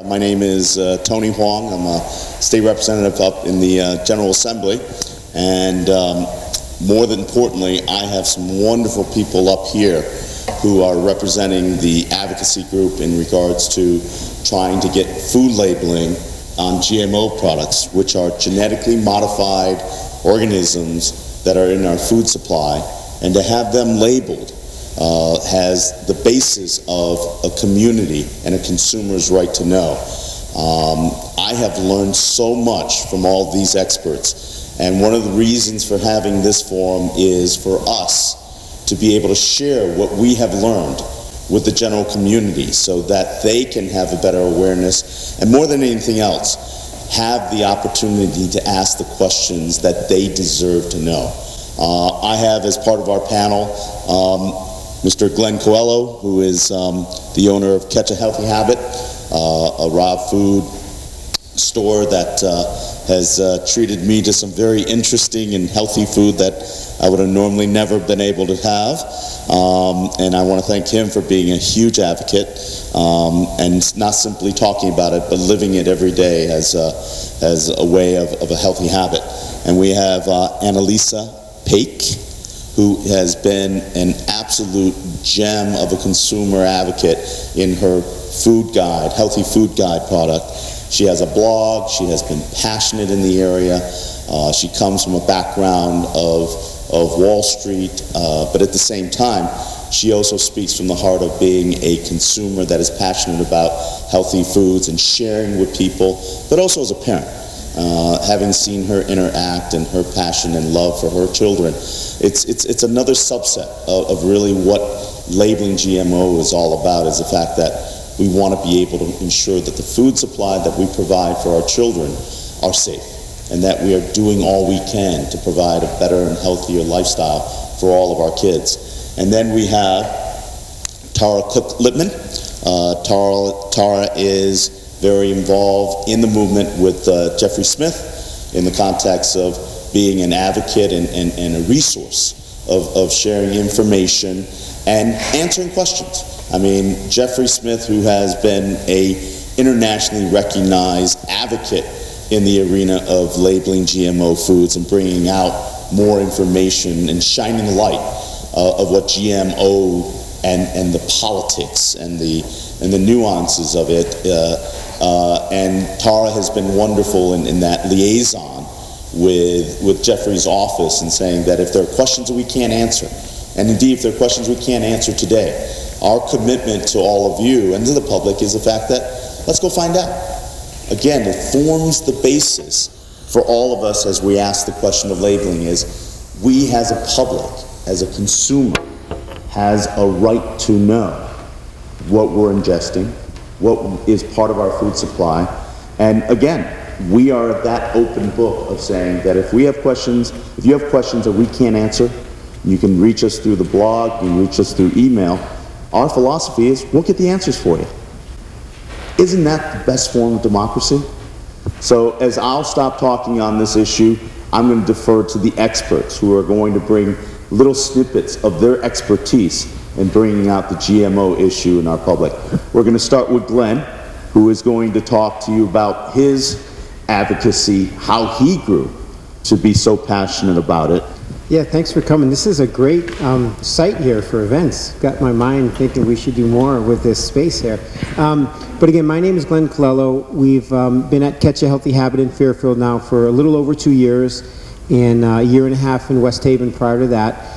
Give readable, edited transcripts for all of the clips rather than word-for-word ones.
My name is Tony Huang. I'm a state representative up in the General Assembly, and more than importantly, I have some wonderful people up here who are representing the advocacy group in regards to trying to get food labeling on GMO products, which are genetically modified organisms that are in our food supply, and to have them labeled has the basis of a community and a consumer's right to know. I have learned so much from all these experts, and one of the reasons for having this forum is for us to be able to share what we have learned with the general community so that they can have a better awareness, and more than anything else, have the opportunity to ask the questions that they deserve to know. I have, as part of our panel, Mr. Glenn Coelho, who is the owner of Catch a Healthy Habit, a raw food store that has treated me to some very interesting and healthy food that I would have normally never been able to have. And I want to thank him for being a huge advocate and not simply talking about it, but living it every day as a way of a healthy habit. And we have Annalisa Paik, who has been an absolute gem of a consumer advocate in her food guide, healthy food guide product. She has a blog, she has been passionate in the area, she comes from a background of Wall Street, but at the same time, she also speaks from the heart of being a consumer that is passionate about healthy foods and sharing with people, but also as a parent. Having seen her interact and her passion and love for her children, it's another subset of really what labeling GMO is all about, is the fact that we want to be able to ensure that the food supply that we provide for our children are safe, and that we are doing all we can to provide a better and healthier lifestyle for all of our kids. And then we have Tara Cook-Lippman. Tara is very involved in the movement with Jeffrey Smith in the context of being an advocate and a resource of sharing information and answering questions. I mean, Jeffrey Smith, who has been an internationally recognized advocate in the arena of labeling GMO foods and bringing out more information and shining light of what GMO and the politics and the nuances of it. And Tara has been wonderful in that liaison with Jeffrey's office, and saying that if there are questions that we can't answer, and indeed if there are questions we can't answer today, our commitment to all of you and to the public is the fact that let's go find out. Again, it forms the basis for all of us as we ask the question of labeling, is we as a public, as a consumer, has a right to know what we're ingesting, what is part of our food supply. And again, we are that open book of saying that if we have questions, if you have questions that we can't answer, you can reach us through the blog, you can reach us through email. Our philosophy is we'll get the answers for you. Isn't that the best form of democracy? So as I'll stop talking on this issue, I'm going to defer to the experts who are going to bring little snippets of their expertise in bringing out the GMO issue in our public. We're going to start with Glenn, who is going to talk to you about his advocacy, how he grew to be so passionate about it. Yeah, thanks for coming. This is a great site here for events. Got my mind thinking we should do more with this space here. But again, my name is Glenn Coelho. We've been at Catch a Healthy Habit in Fairfield now for a little over 2 years, and a year and a half in West Haven prior to that.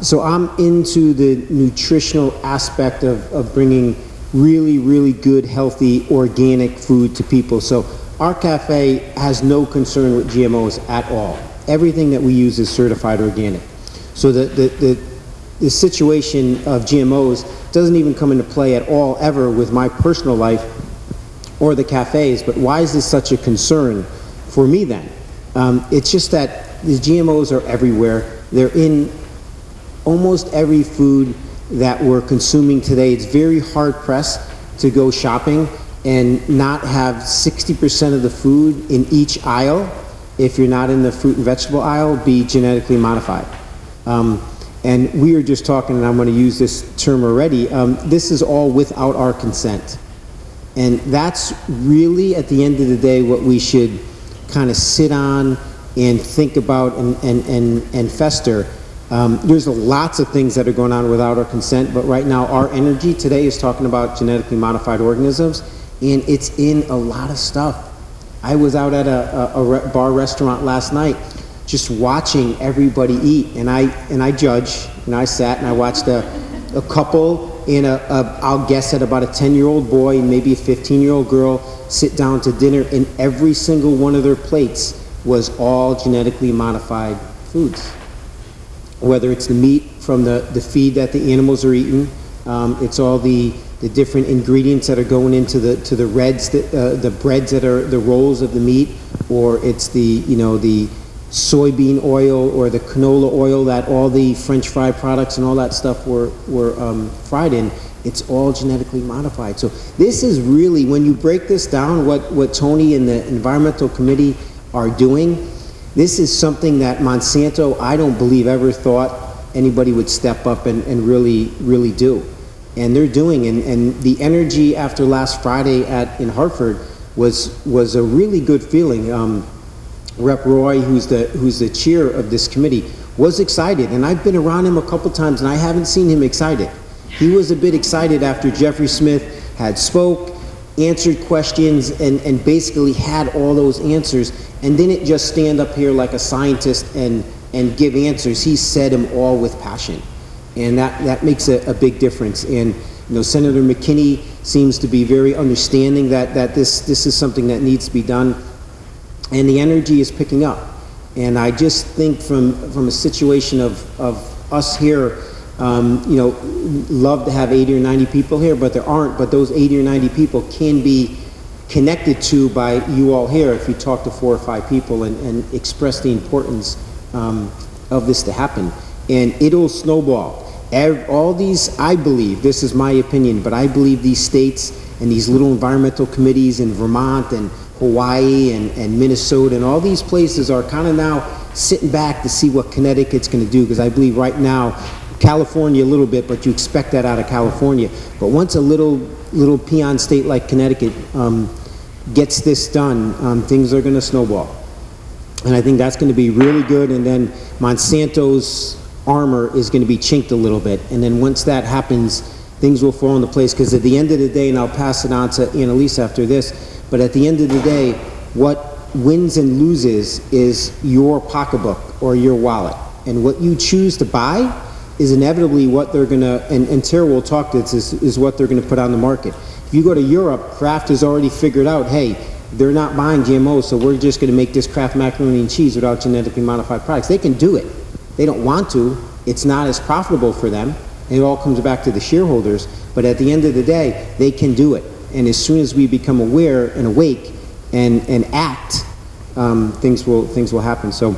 So I'm into the nutritional aspect of bringing really, really good, healthy, organic food to people. So our cafe has no concern with GMOs at all. Everything that we use is certified organic. So the situation of GMOs doesn't even come into play at all ever with my personal life or the cafes. But why is this such a concern for me then? It's just that the GMOs are everywhere. They're in almost every food that we're consuming today. It's very hard pressed to go shopping and not have 60% of the food in each aisle, if you're not in the fruit and vegetable aisle, be genetically modified. And we are just talking, and I'm going to use this term already, this is all without our consent. And that's really, at the end of the day, what we should kind of sit on and think about and fester. There's lots of things that are going on without our consent, but right now our energy today is talking about genetically modified organisms, and it's in a lot of stuff. I was out at a bar restaurant last night just watching everybody eat, and I judge, and I sat and I watched a couple and I'll guess at about a 10-year-old boy and maybe a 15-year-old girl sit down to dinner, and every single one of their plates was all genetically modified foods. Whether it's the meat from the feed that the animals are eating, it's all the different ingredients that are going into the reds, the breads that are the rolls of the meat, or it's the soybean oil or the canola oil that all the French fry products and all that stuff were fried in. It's all genetically modified. So this is really, when you break this down, what Tony and the Environmental Committee are doing, this is something that Monsanto, I don't believe, ever thought anybody would step up and really do. And they're doing, and the energy after last Friday in Hartford was a really good feeling. Rep. Roy, who's the chair of this committee, was excited, and I've been around him a couple times and I haven't seen him excited. He was a bit excited after Jeffrey Smith had spoke, answered questions, and basically had all those answers, and didn't just stand up here like a scientist and give answers. He said them all with passion, and that makes a big difference. And Senator McKinney seems to be very understanding that this is something that needs to be done, and the energy is picking up. And I just think from a situation of us here, love to have 80 or 90 people here, but there aren't. But those 80 or 90 people can be connected to by you all here if you talk to 4 or 5 people and express the importance of this to happen. And it'll snowball. All these, I believe, this is my opinion, but I believe these states and these little environmental committees in Vermont and Hawaii and Minnesota and all these places are kind of now sitting back to see what Connecticut's going to do, because I believe right now, California a little bit, but you expect that out of California. But once a little peon state like Connecticut gets this done, things are going to snowball. And I think that's going to be really good, and then Monsanto's armor is going to be chinked a little bit. And then once that happens, things will fall into place, because at the end of the day, and I'll pass it on to Annalise after this, but at the end of the day, what wins and loses is your pocketbook or your wallet. And what you choose to buy is inevitably what they're going to, and Tara will talk to this, is what they're going to put on the market. If you go to Europe, Kraft has already figured out, hey, they're not buying GMOs, so we're just going to make this Kraft macaroni and cheese without genetically modified products. They can do it. They don't want to. It's not as profitable for them. It all comes back to the shareholders. But at the end of the day, they can do it. And as soon as we become aware and awake and act, things will happen. So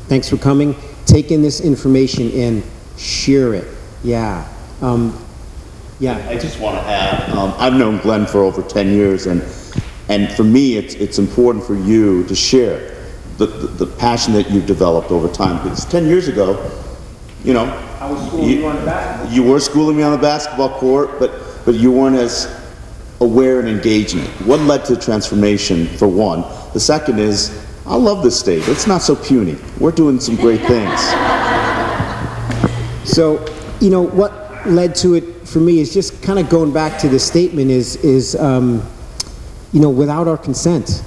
thanks for coming, taking this information in, share it. Yeah. Yeah. I just want to add, I've known Glenn for over 10 years, and for me, it's important for you to share the passion that you've developed over time. Because 10 years ago, I was schooling you on the basketball. You were schooling me on the basketball court, but you weren't as aware and engaged in it. What led to the transformation, for one? The second is, I love this state. It's not so puny. We're doing some great things. So, what led to it for me is just kind of going back to the statement is without our consent.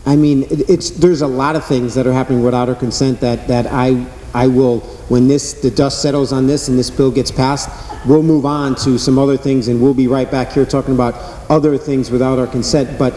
I mean, there's a lot of things that are happening without our consent that I will, when the dust settles on this and this bill gets passed, we'll move on to some other things, and we'll be right back here talking about other things without our consent. But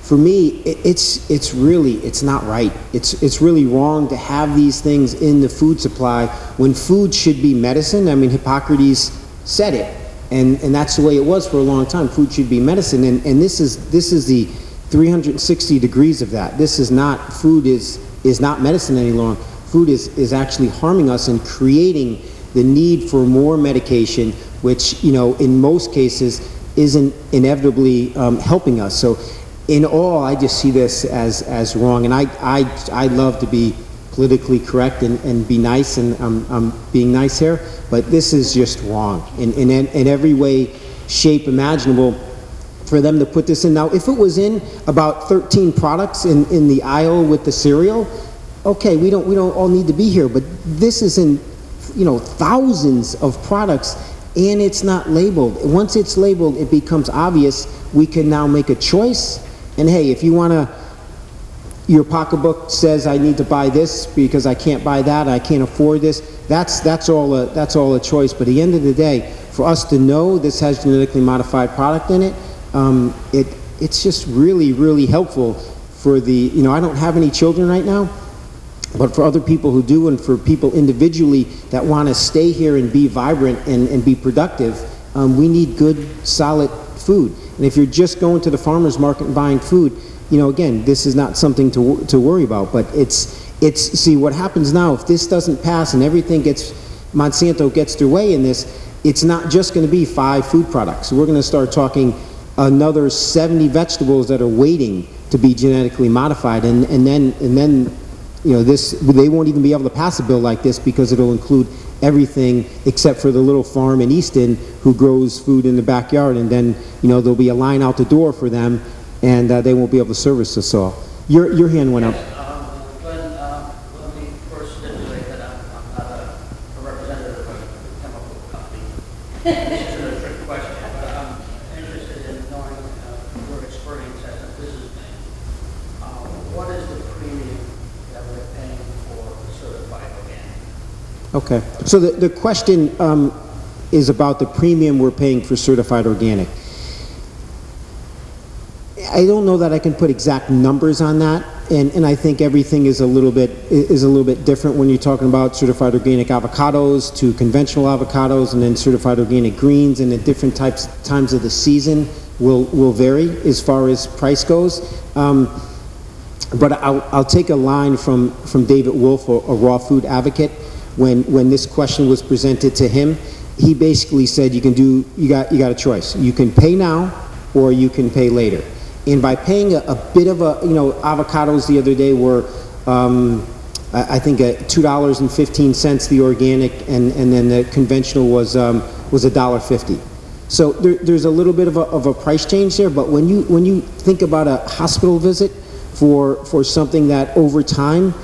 for me, it's not right. It's really wrong to have these things in the food supply when food should be medicine. I mean, Hippocrates said it, and that's the way it was for a long time. Food should be medicine, and this is the 360 degrees of that. This is not, food is not medicine any longer. Food is actually harming us and creating the need for more medication, which, in most cases isn't inevitably helping us. So in all, I just see this as wrong. And I love to be politically correct and be nice, and I'm being nice here, but this is just wrong in every way, shape imaginable. for them to put this in. Now, if it was in about 13 products in the aisle with the cereal, okay, we don't all need to be here, but this is in, you know, thousands of products, and it's not labeled. Once it's labeled, it becomes obvious. We can now make a choice, and hey, if you want to, your pocketbook says I need to buy this because I can't buy that, I can't afford this, that's all a choice. But at the end of the day, for us to know this has genetically modified product in it, it's just really, really helpful for the, you know, I don't have any children right now, but for other people who do, and for people individually that want to stay here and be vibrant and be productive, we need good, solid food. And if you're just going to the farmer's market and buying food, you know, again, this is not something to worry about. But see, what happens now, if this doesn't pass and everything Monsanto gets their way in this, it's not just going to be 5 food products. We're going to start talking another 70 vegetables that are waiting to be genetically modified, and then you know, they won't even be able to pass a bill like this because it'll include everything except for the little farm in Easton who grows food in the backyard, and then, you know, there'll be a line out the door for them, and they won't be able to service us all. Your hand went up. Glenn, let me first stipulate that I'm not a representative of a chemical company. This isn't a trick question, but I'm interested in knowing your experience as a businessman. What is the premium that we're paying for certified organic? Okay, so the question is about the premium we're paying for certified organic. I don't know that I can put exact numbers on that, and I think everything is a little bit different when you're talking about certified organic avocados to conventional avocados, and then certified organic greens, and the different times of the season will vary as far as price goes. But I'll take a line from David Wolf, a raw food advocate. When this question was presented to him, he basically said you got a choice. You can pay now or you can pay later. And by paying a bit of a, you know, avocados the other day were, I think, $2.15 the organic, and then the conventional was $1.50. So there's a little bit of a price change there. But when you think about a hospital visit for something that over time,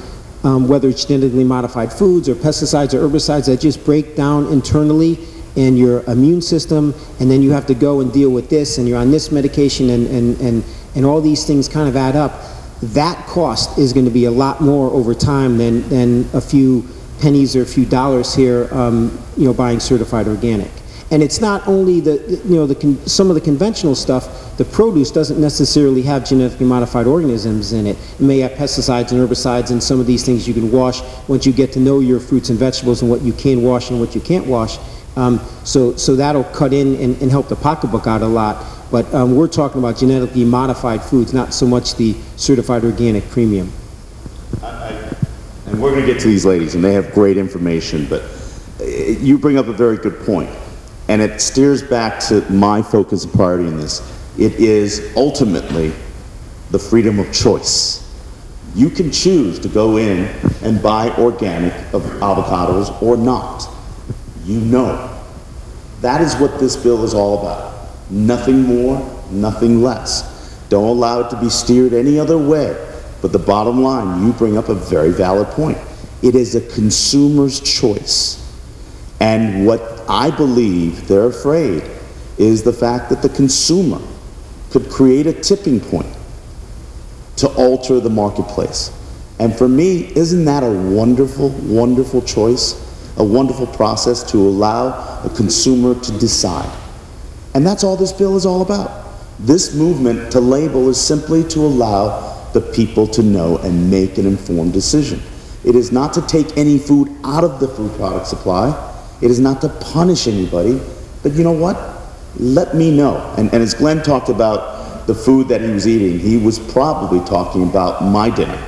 whether it's genetically modified foods or pesticides or herbicides that just break down internally and your immune system, and then you have to go and deal with this, and you're on this medication, and all these things kind of add up, that cost is going to be a lot more over time than a few pennies or a few dollars here, you know, buying certified organic. And it's not only some of the conventional stuff. The produce doesn't necessarily have genetically modified organisms in it. It may have pesticides and herbicides and some of these things you can wash once you get to know your fruits and vegetables and what you can wash and what you can't wash. So that'll cut in and help the pocketbook out a lot. But we're talking about genetically modified foods, not so much the certified organic premium. And we're going to get to these ladies, and they have great information, but you bring up a very good point. And it steers back to my focus and priority in this. It is ultimately the freedom of choice. You can choose to go in and buy organic of avocados or not. You know. That is what this bill is all about. Nothing more, nothing less. Don't allow it to be steered any other way. But the bottom line, you bring up a very valid point. It is a consumer's choice. And what I believe they're afraid is the fact that the consumer could create a tipping point to alter the marketplace. And for me, isn't that a wonderful, wonderful choice? A wonderful process to allow a consumer to decide. And that's all this bill is all about. This movement to label is simply to allow the people to know and make an informed decision. It is not to take any food out of the food product supply. It is not to punish anybody, but you know what? Let me know. And as Glenn talked about the food that he was eating, he was probably talking about my dinner.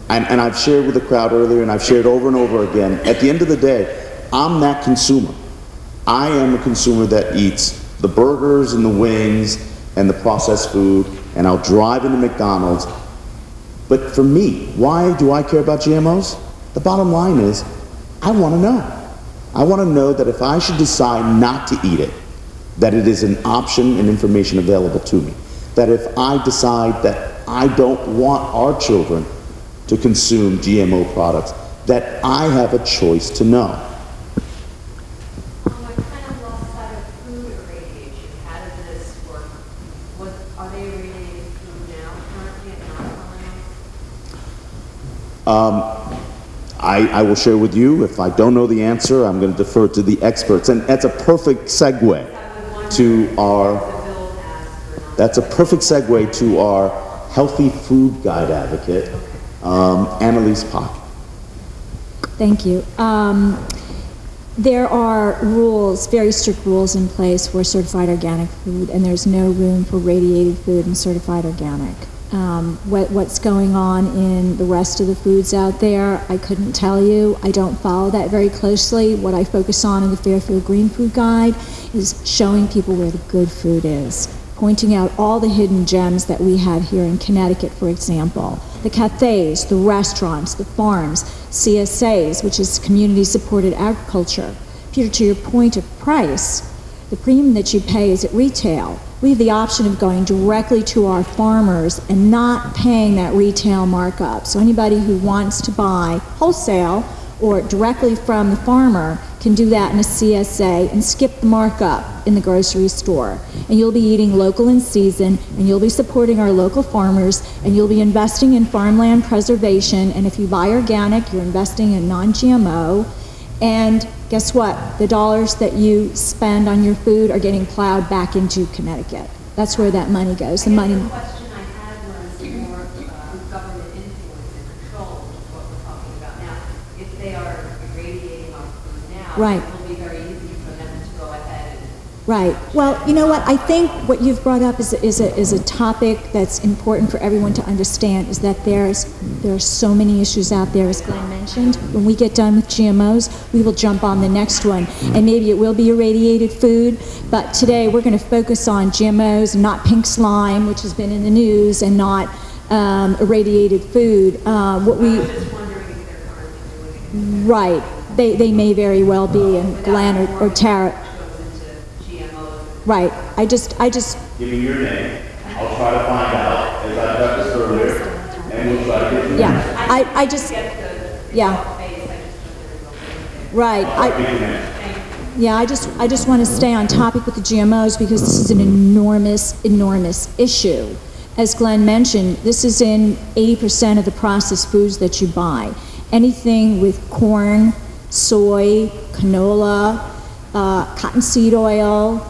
And I've shared with the crowd earlier, and I've shared over and over again, at the end of the day, I'm that consumer. I am a consumer that eats the burgers and the wings and the processed food, and I'll drive into McDonald's. But for me, why do I care about GMOs? The bottom line is, I want to know. I want to know that if I should decide not to eat it, that it is an option and information available to me. That if I decide that I don't want our children to consume GMO products, that I have a choice to know. I kind of lost sight of food irradiation. How does this work? Are they irradiating food now currently and not telling us? I will share with you. If I don't know the answer, I'm going to defer to the experts. And that's a perfect segue to our healthy food guide advocate, Annalise Pock. Thank you. There are rules, very strict rules in place for certified organic food, and there's no room for radiated food in certified organic. What's going on in the rest of the foods out there, I couldn't tell you. I don't follow that very closely. What I focus on in the Fairfield Green Food Guide is showing people where the good food is, pointing out all the hidden gems that we have here in Connecticut, for example. The cafes, the restaurants, the farms, CSAs, which is community-supported agriculture. Peter, to your point of price, the premium that you pay is at retail. We have the option of going directly to our farmers and not paying that retail markup. So anybody who wants to buy wholesale or directly from the farmer can do that in a CSA and skip the markup in the grocery store. And you'll be eating local in season, and you'll be supporting our local farmers, and you'll be investing in farmland preservation. And if you buy organic, you're investing in non-GMO. And guess what? The dollars that you spend on your food are getting plowed back into Connecticut. That's where that money goes. The money. The question I had was more government influence and control, which is what we're talking about now. If they are irradiating our food now, Right. it will be very easy for them to go ahead and... Right. Well, you know what? I think what you've brought up is a topic that's important for everyone to understand, is that there are so many issues out there, as Glenn mentioned. When we get done with GMOs, we will jump on the next one. And maybe it will be irradiated food, but today we're going to focus on GMOs and not pink slime, which has been in the news, and not irradiated food. I was just wondering if they're currently doing it. Right. They may very well be, and Glenn or Tara. Right. I just. Give me your name. I'll try to find out, as I prefaced earlier, and we'll try to get you. Yeah. I just. Yeah. Right. I just want to stay on topic with the GMOs because this is an enormous, enormous issue. As Glenn mentioned, this is in 80% of the processed foods that you buy. Anything with corn, soy, canola, cottonseed oil,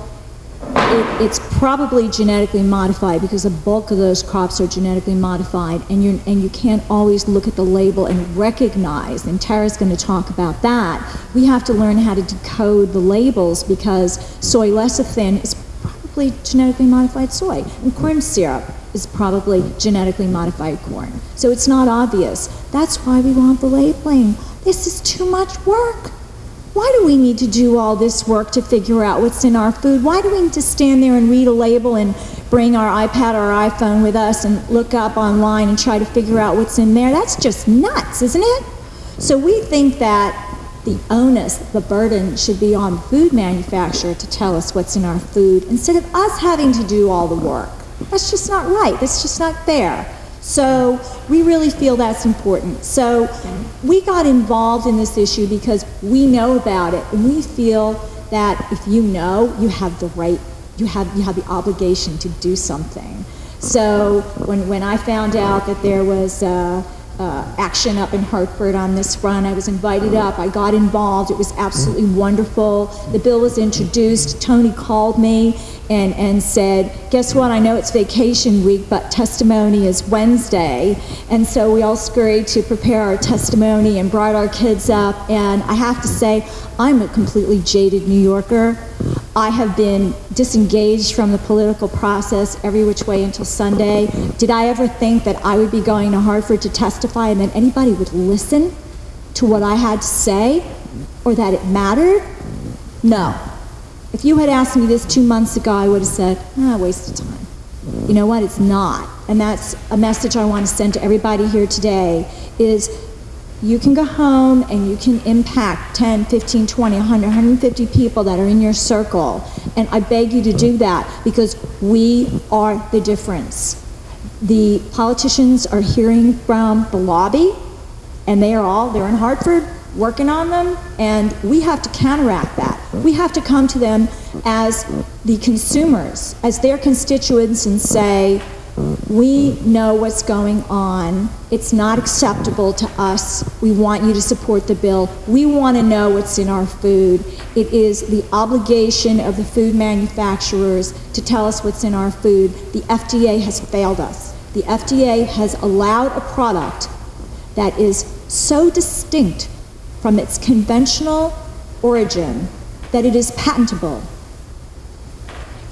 it's probably genetically modified because the bulk of those crops are genetically modified, and you can't always look at the label and recognize, and Tara's going to talk about that. We have to learn how to decode the labels because soy lecithin is probably genetically modified soy, and corn syrup is probably genetically modified corn. So it's not obvious. That's why we want the labeling. This is too much work. Why do we need to do all this work to figure out what's in our food? Why do we need to stand there and read a label and bring our iPad or our iPhone with us and look up online and try to figure out what's in there? That's just nuts, isn't it? So we think that the onus, the burden, should be on the food manufacturer to tell us what's in our food instead of us having to do all the work. That's just not right. That's just not fair. So we really feel that's important. So we got involved in this issue because we know about it, and we feel that if you know, you have the right, you have the obligation to do something. So when I found out that there was action up in Hartford on this front, I was invited up. I got involved. It was absolutely wonderful. The bill was introduced. Tony called me and said, guess what, I know it's vacation week, but testimony is Wednesday. And so we all scurried to prepare our testimony and brought our kids up. And I have to say, I'm a completely jaded New Yorker. I have been disengaged from the political process every which way until Sunday. Did I ever think that I would be going to Hartford to testify and that anybody would listen to what I had to say, or that it mattered? No. If you had asked me this 2 months ago, I would have said, waste of time. You know what? It's not. And that's a message I want to send to everybody here today is You can go home and you can impact 10, 15, 20, 100, 150 people that are in your circle. And I beg you to do that because we are the difference. The politicians are hearing from the lobby, and they're in Hartford working on them, and we have to counteract that. We have to come to them as the consumers, as their constituents, and say, we know what's going on. It's not acceptable to us. We want you to support the bill. We want to know what's in our food. It is the obligation of the food manufacturers to tell us what's in our food. The FDA has failed us. The FDA has allowed a product that is so distinct from its conventional origin that it is patentable.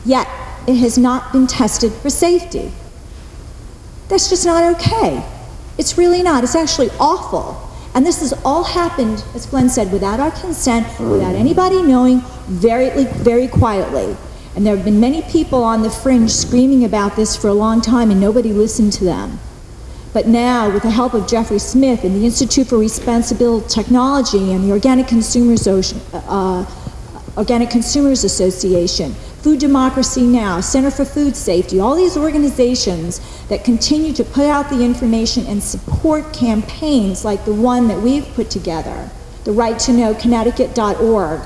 Yet, it has not been tested for safety. That's just not okay. It's really not. It's actually awful. And this has all happened, as Glenn said, without our consent, without anybody knowing, very quietly. And there have been many people on the fringe screaming about this for a long time, and nobody listened to them. But now, with the help of Jeffrey Smith and the Institute for Responsible Technology and the Organic Consumers Association, Food Democracy Now!, Center for Food Safety, all these organizations that continue to put out the information and support campaigns like the one that we've put together, the Right to Know, Connecticut.org,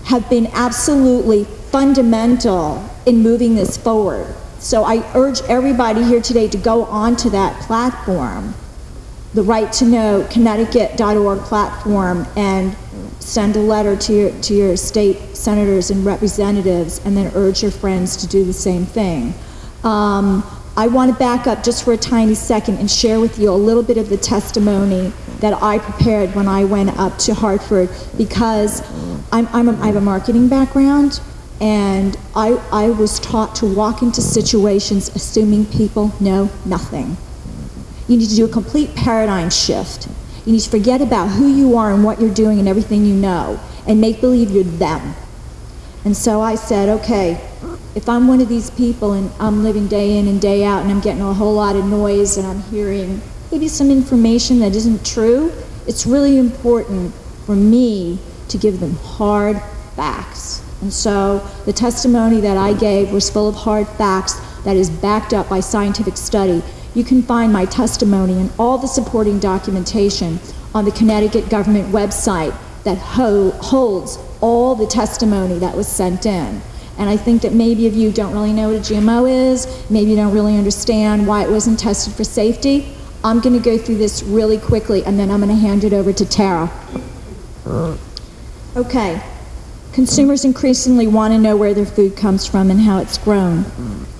have been absolutely fundamental in moving this forward. So I urge everybody here today to go onto that platform, the Right to Know, Connecticut.org platform, and send a letter to your state senators and representatives, and then urge your friends to do the same thing. I want to back up just for a tiny second and share with you a little bit of the testimony that I prepared when I went up to Hartford, because I have a marketing background, and I was taught to walk into situations assuming people know nothing. You need to do a complete paradigm shift. You need to forget about who you are and what you're doing and everything you know, and make believe you're them. And so I said, okay, if I'm one of these people and I'm living day in and day out and I'm getting a whole lot of noise and I'm hearing maybe some information that isn't true, it's really important for me to give them hard facts. And so the testimony that I gave was full of hard facts that is backed up by scientific study. You can find my testimony and all the supporting documentation on the Connecticut government website that holds all the testimony that was sent in. And I think that maybe of you don't really know what a GMO is, maybe you don't really understand why it wasn't tested for safety. I'm going to go through this really quickly, and then I'm going to hand it over to Tara. Okay. Consumers increasingly want to know where their food comes from and how it's grown.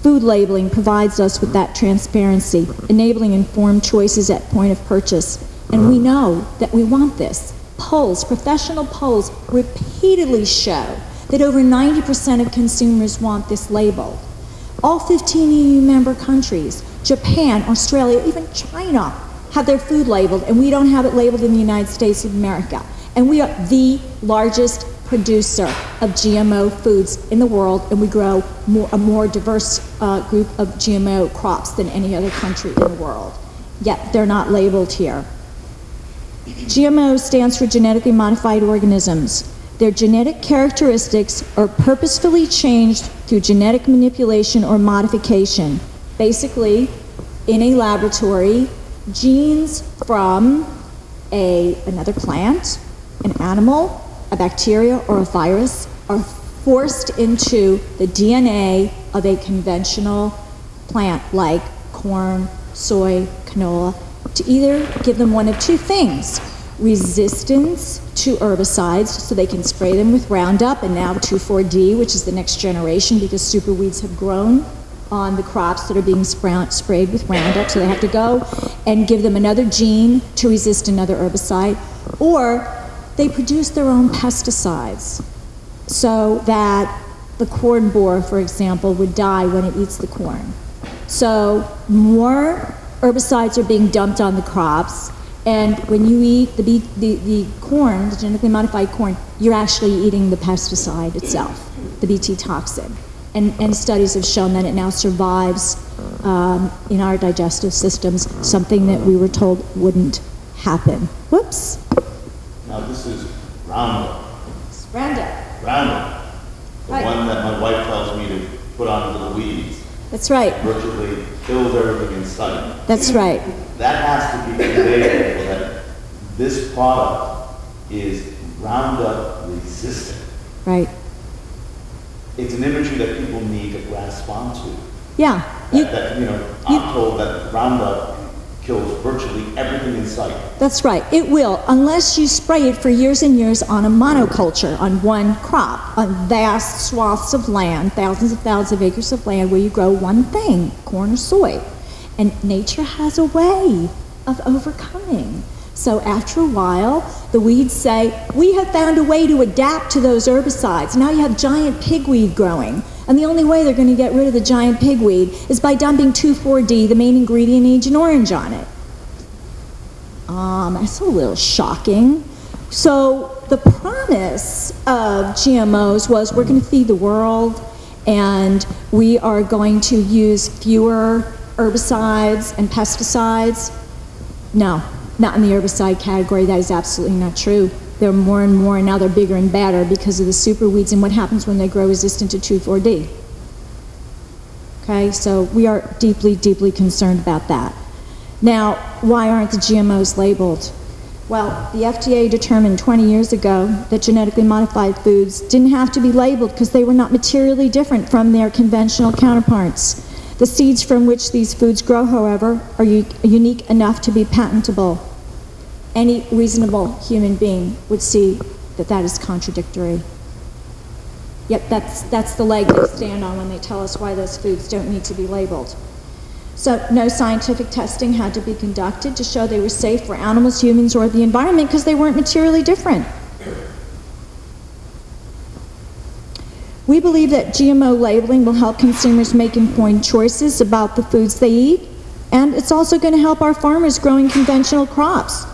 Food labeling provides us with that transparency, enabling informed choices at point of purchase. And we know that we want this. Polls, professional polls, repeatedly show that over 90% of consumers want this labeled. All 15 EU member countries, Japan, Australia, even China, have their food labeled, and we don't have it labeled in the United States of America. And we are the largest producer of GMO foods in the world, and we grow a more diverse group of GMO crops than any other country in the world. Yet they're not labeled here. GMO stands for genetically modified organisms. Their genetic characteristics are purposefully changed through genetic manipulation or modification. Basically, in a laboratory, genes from another plant, an animal, a bacteria, or a virus are forced into the DNA of a conventional plant like corn, soy, canola, to either give them one of two things: resistance to herbicides, so they can spray them with Roundup, and now 2,4-D, which is the next generation, because superweeds have grown on the crops that are being sprayed with Roundup, so they have to go and give them another gene to resist another herbicide, or they produce their own pesticides so that the corn borer, for example, would die when it eats the corn. So more herbicides are being dumped on the crops, and when you eat the corn, the genetically modified corn, you're actually eating the pesticide itself, the Bt toxin. And studies have shown that it now survives in our digestive systems, something that we were told wouldn't happen Whoops. Now this is Roundup. Roundup. Roundup. The Right. one that my wife tells me to put onto the weeds. That's right. Virtually kills everything in sight. That's right. That has to be conveyed to people that this product is Roundup resistant. Right. It's an imagery that people need to grasp onto. Yeah. I'm told that Roundup kills virtually everything in sight. That's right. It will, unless you spray it for years and years on a monoculture, on one crop, on vast swaths of land, thousands of acres of land where you grow one thing, corn or soy. And nature has a way of overcoming. So after a while, the weeds say, we have found a way to adapt to those herbicides. Now you have giant pigweed growing. And the only way they're going to get rid of the giant pigweed is by dumping 2,4-D, the main ingredient in Agent Orange, on it. That's a little shocking. So the promise of GMOs was we're going to feed the world and we are going to use fewer herbicides and pesticides. No, not in the herbicide category. That is absolutely not true. There are more and more, and now they're bigger and badder because of the super weeds and what happens when they grow resistant to 2,4-D. Okay, so we are deeply, deeply concerned about that. Now, why aren't the GMOs labeled? Well, the FDA determined 20 years ago that genetically modified foods didn't have to be labeled because they were not materially different from their conventional counterparts. The seeds from which these foods grow, however, are unique enough to be patentable. Any reasonable human being would see that that is contradictory. Yet that's the leg they stand on when they tell us why those foods don't need to be labeled. So no scientific testing had to be conducted to show they were safe for animals, humans, or the environment because they weren't materially different. We believe that GMO labeling will help consumers make informed choices about the foods they eat, and it's also going to help our farmers growing conventional crops.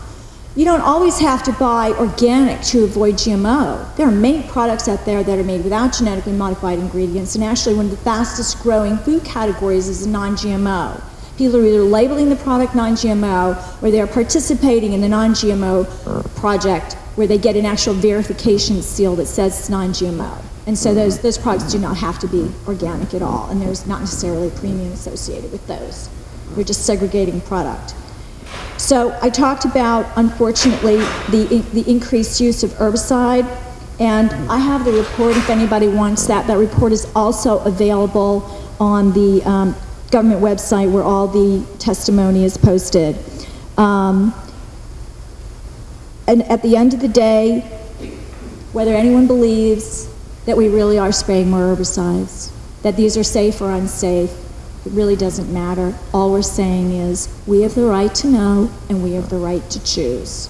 You don't always have to buy organic to avoid GMO. There are many products out there that are made without genetically modified ingredients, and actually one of the fastest growing food categories is non-GMO. People are either labeling the product non-GMO or they're participating in the non-GMO project where they get an actual verification seal that says it's non-GMO. And so those products do not have to be organic at all, and there's not necessarily a premium associated with those. We're just segregating product. So I talked about, unfortunately, the increased use of herbicide, and I have the report if anybody wants that. That report is also available on the government website where all the testimony is posted. And at the end of the day, whether anyone believes that we really are spraying more herbicides, that these are safe or unsafe, it really doesn't matter. All we're saying is we have the right to know and we have the right to choose.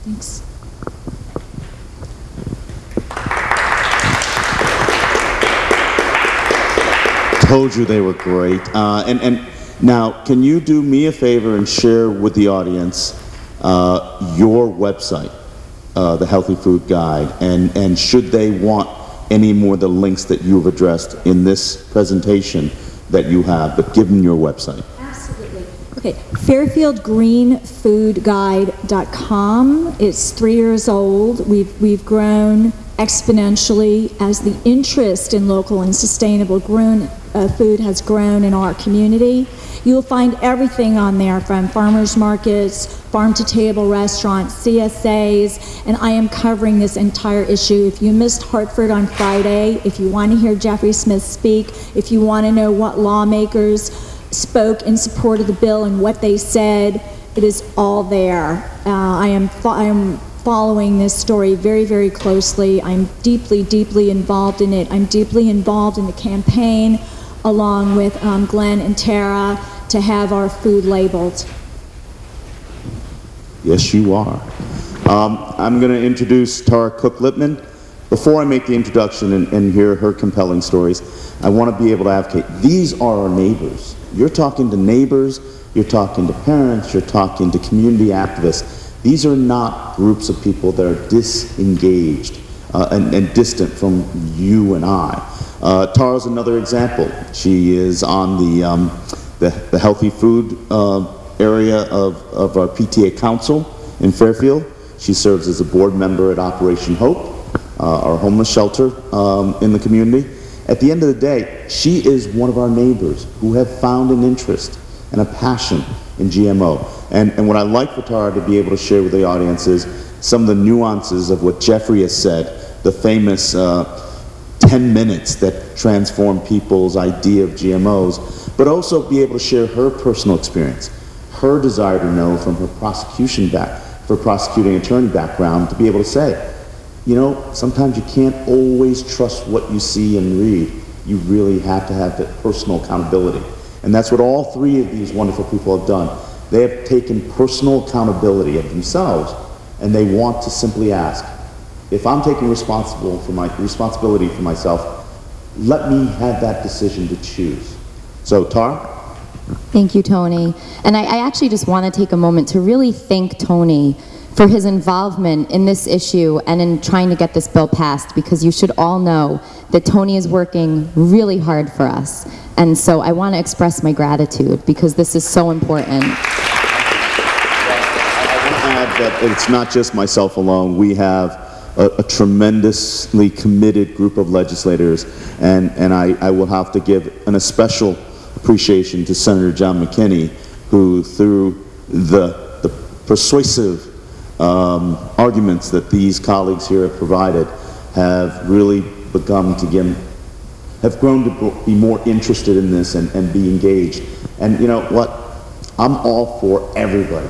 Thanks. Told you they were great. And now, can you do me a favor and share with the audience your website, the Healthy Food Guide, and should they want any more of the links that you've addressed in this presentation that you have, but give them your website. Absolutely. Okay, fairfieldgreenfoodguide.com. It's 3 years old. We've grown exponentially as the interest in local and sustainable food has grown in our community. You'll find everything on there from farmers markets, farm-to-table restaurants, CSAs, and I am covering this entire issue. If you missed Hartford on Friday, if you want to hear Jeffrey Smith speak, if you want to know what lawmakers spoke in support of the bill and what they said, it is all there. I am following this story very, very closely. I'm deeply, deeply involved in it. I'm deeply involved in the campaign along with Glenn and Tara to have our food labeled. Yes, you are. I'm going to introduce Tara Cook-Lippman. Before I make the introduction and hear her compelling stories, I want to be able to advocate. These are our neighbors. You're talking to neighbors, you're talking to parents, you're talking to community activists. These are not groups of people that are disengaged and distant from you and I. Tara's another example. She is on the healthy food area of our PTA council. in Fairfield. She serves as a board member at Operation Hope, our homeless shelter in the community. At the end of the day, she is one of our neighbors who have found an interest and a passion in GMO. And what I'd like for Tara to be able to share with the audience is some of the nuances of what Jeffrey has said, the famous 10 minutes that transform people's idea of GMOs, but also be able to share her personal experience, her desire to know from her prosecuting attorney background, to be able to say, you know, sometimes you can't always trust what you see and read. You really have to have that personal accountability. And that's what all three of these wonderful people have done. They have taken personal accountability of themselves, and they want to simply ask, if I'm taking responsibility for myself, let me have that decision to choose. So, Tara? Thank you, Tony. And I actually just want to take a moment to really thank Tony for his involvement in this issue and in trying to get this bill passed, because you should all know that Tony is working really hard for us. And so I want to express my gratitude, because this is so important. That it's not just myself alone. We have a tremendously committed group of legislators, and I will have to give an especial appreciation to Senator John McKinney, who through the persuasive arguments that these colleagues here have provided have really begun to have grown to be more interested in this and be engaged. And you know what? I'm all for everybody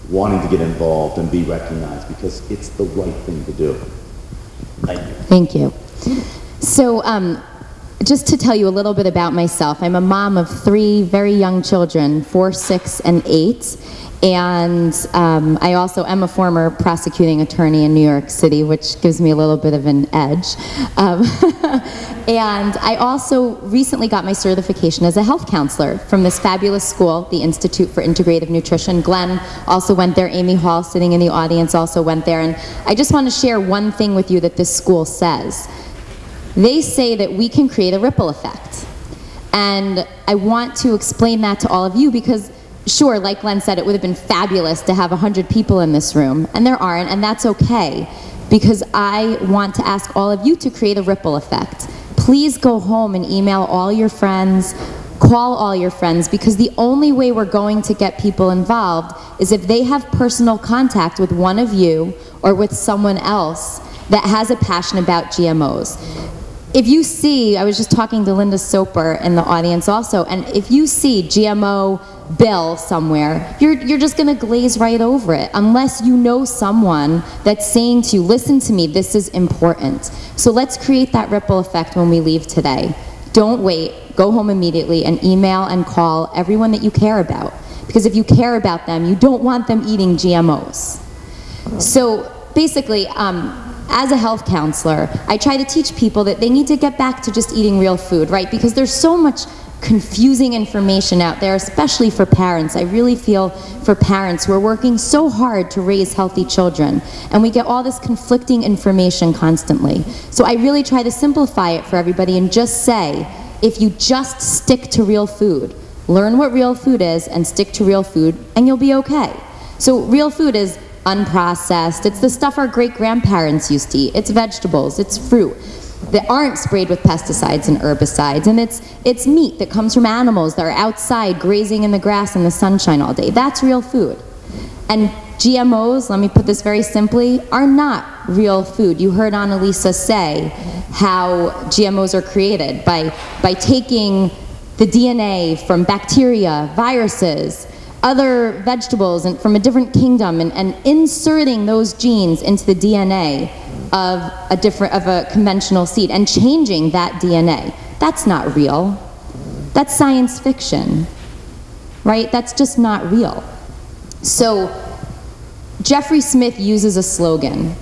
wanting to get involved and be recognized, because it's the right thing to do. Thank you. Thank you. So, just to tell you a little bit about myself, I'm a mom of 3 very young children, 4, 6, and 8. And I also am a former prosecuting attorney in New York City, which gives me a little bit of an edge. And I also recently got my certification as a health counselor from this fabulous school, the Institute for Integrative Nutrition. Glenn also went there. Amy Hall, sitting in the audience, also went there. And I just want to share one thing with you that this school says. They say that we can create a ripple effect. And I want to explain that to all of you, because sure, like Glenn said, it would have been fabulous to have 100 people in this room, and there aren't, and that's okay, because I want to ask all of you to create a ripple effect. Please go home and email all your friends, call all your friends, because the only way we're going to get people involved is if they have personal contact with one of you or with someone else that has a passion about GMOs. If you see, I was just talking to Linda Soper in the audience also, and if you see GMO bill somewhere, you're just going to glaze right over it, unless you know someone that's saying to you, listen to me, this is important. So let's create that ripple effect when we leave today. Don't wait, go home immediately and email and call everyone that you care about. Because if you care about them, you don't want them eating GMOs. So basically, as a health counselor, I try to teach people that they need to get back to just eating real food, right? Because there's so much confusing information out there, especially for parents. I really feel for parents who are working so hard to raise healthy children, and we get all this conflicting information constantly. So I really try to simplify it for everybody and just say, if you just stick to real food, learn what real food is and stick to real food, and you'll be okay. So real food is unprocessed. It's the stuff our great-grandparents used to eat. It's vegetables, it's fruit that aren't sprayed with pesticides and herbicides, and it's meat that comes from animals that are outside grazing in the grass in the sunshine all day. That's real food. And GMOs, let me put this very simply, are not real food. You heard Annalisa say how GMOs are created by taking the DNA from bacteria, viruses, other vegetables and from a different kingdom, and inserting those genes into the DNA of a conventional seed and changing that DNA. That's not real. That's science fiction, right? That's just not real. So Jeffrey Smith uses a slogan,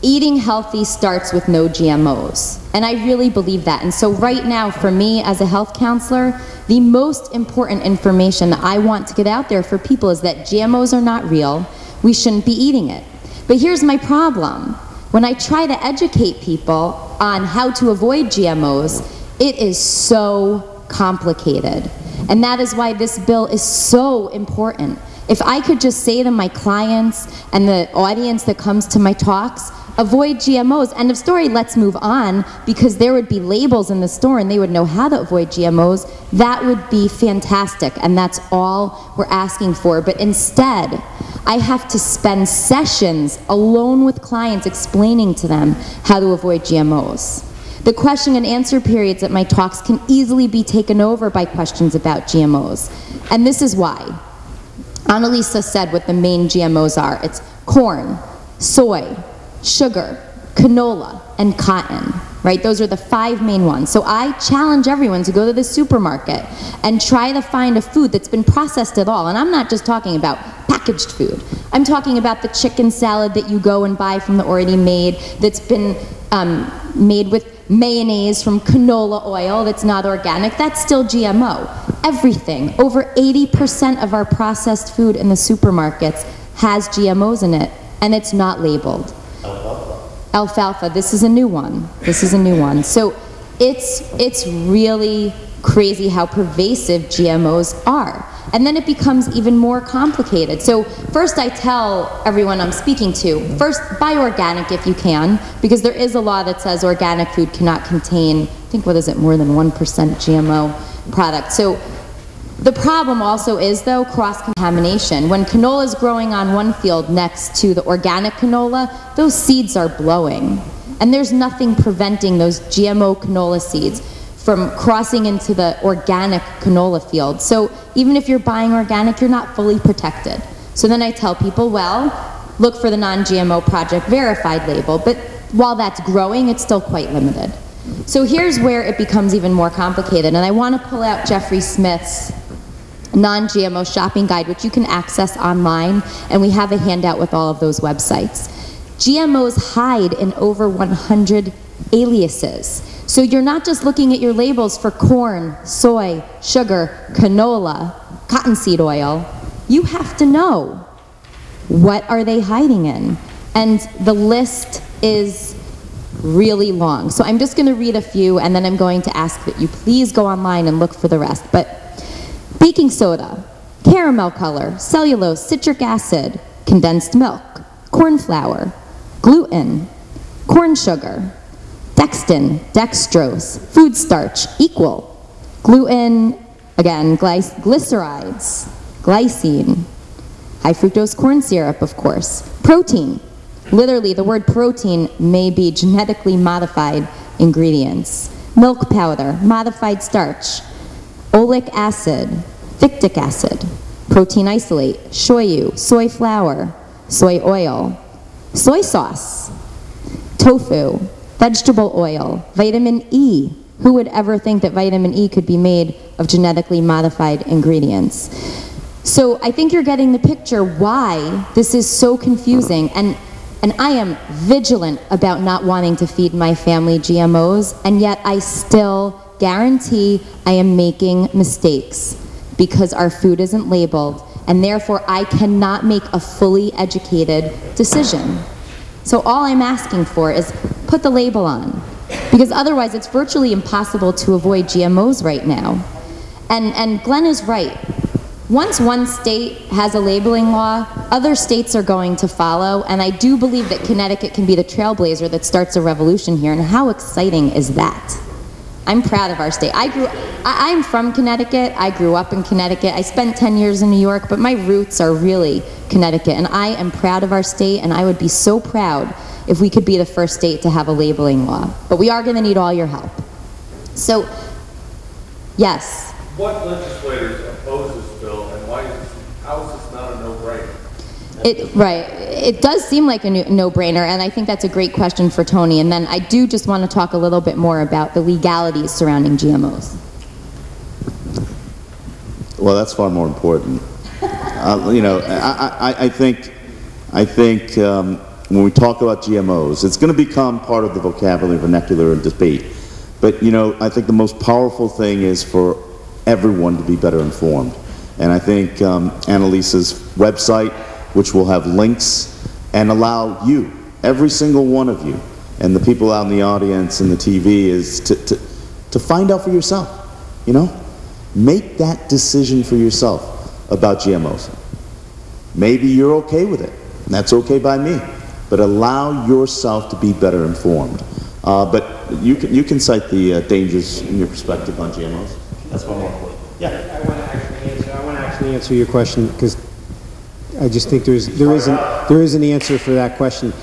eating healthy starts with no GMOs. And I really believe that. And so right now, for me as a health counselor, the most important information that I want to get out there for people is that GMOs are not real. We shouldn't be eating it. But here's my problem. When I try to educate people on how to avoid GMOs, it is so complicated. And that is why this bill is so important, If I could just say to my clients and the audience that comes to my talks, avoid GMOs, end of story, let's move on, because there would be labels in the store and they would know how to avoid GMOs, that would be fantastic, and that's all we're asking for. But instead, I have to spend sessions alone with clients explaining to them how to avoid GMOs. The question and answer periods at my talks can easily be taken over by questions about GMOs. And this is why. Annalisa said what the main GMOs are. It's corn, soy, sugar, canola, and cotton, right? Those are the 5 main ones. So I challenge everyone to go to the supermarket and try to find a food that's been processed at all. And I'm not just talking about packaged food. I'm talking about the chicken salad that you go and buy from the already made, that's been made with mayonnaise from canola oil that's not organic. That's still GMO. Everything, over 80% of our processed food in the supermarkets has GMOs in it, and it's not labeled. Alfalfa, this is a new one. This is a new one. So it's really crazy how pervasive GMOs are. And then it becomes even more complicated. So first I tell everyone I'm speaking to, first buy organic if you can, because there is a law that says organic food cannot contain, I think, what is it, more than 1% GMO product. So the problem also is, though, cross-contamination. When canola is growing on one field next to the organic canola, those seeds are blowing. And there's nothing preventing those GMO canola seeds from crossing into the organic canola field. So even if you're buying organic, you're not fully protected. So then I tell people, well, look for the non-GMO Project Verified label, but while that's growing, it's still quite limited. So here's where it becomes even more complicated, and I want to pull out Jeffrey Smith's non-GMO shopping guide, which you can access online, and we have a handout with all of those websites. GMOs hide in over 100 aliases. So you're not just looking at your labels for corn, soy, sugar, canola, cottonseed oil. You have to know, what are they hiding in? And the list is really long. So I'm just going to read a few, and then I'm going to ask that you please go online and look for the rest. But baking soda, caramel color, cellulose, citric acid, condensed milk, corn flour, gluten, corn sugar, dextin, dextrose, food starch, equal, gluten, again, glycerides, glycine, high fructose corn syrup, of course, protein. Literally, the word protein may be genetically modified ingredients. Milk powder, modified starch, oleic acid, phytic acid, protein isolate, shoyu, soy flour, soy oil, soy sauce, tofu, vegetable oil, vitamin E. Who would ever think that vitamin E could be made of genetically modified ingredients? So I think you're getting the picture why this is so confusing, and I am vigilant about not wanting to feed my family GMOs, and yet I still guarantee I am making mistakes because our food isn't labeled, and therefore I cannot make a fully educated decision. So all I'm asking for is put the label on, because otherwise it's virtually impossible to avoid GMOs right now. And Glenn is right. Once one state has a labeling law, other states are going to follow, and I do believe that Connecticut can be the trailblazer that starts a revolution here, and how exciting is that? I'm proud of our state. I'm from Connecticut. I grew up in Connecticut. I spent 10 years in New York, but my roots are really Connecticut, and I am proud of our state, and I would be so proud if we could be the first state to have a labeling law. But we are going to need all your help. So, yes. What legislators oppose this bill, and how is this not a no-brainer? Right. It does seem like a no-brainer, and I think that's a great question for Tony. And then I do just want to talk a little bit more about the legalities surrounding GMOs. Well, that's far more important. You know, I think when we talk about GMOs, it's going to become part of the vocabulary, vernacular, and debate. But, you know, I think the most powerful thing is for everyone to be better informed. And I think Annalisa's website, which will have links and allow you, every single one of you, and the people out in the audience and the TV, is to find out for yourself, you know? Make that decision for yourself about GMOs. Maybe you're okay with it, and that's okay by me. But allow yourself to be better informed. But you can cite the dangers in your perspective on GMOs. That's one more point. Yeah. I want to actually answer your question, because I just think there is an answer for that question.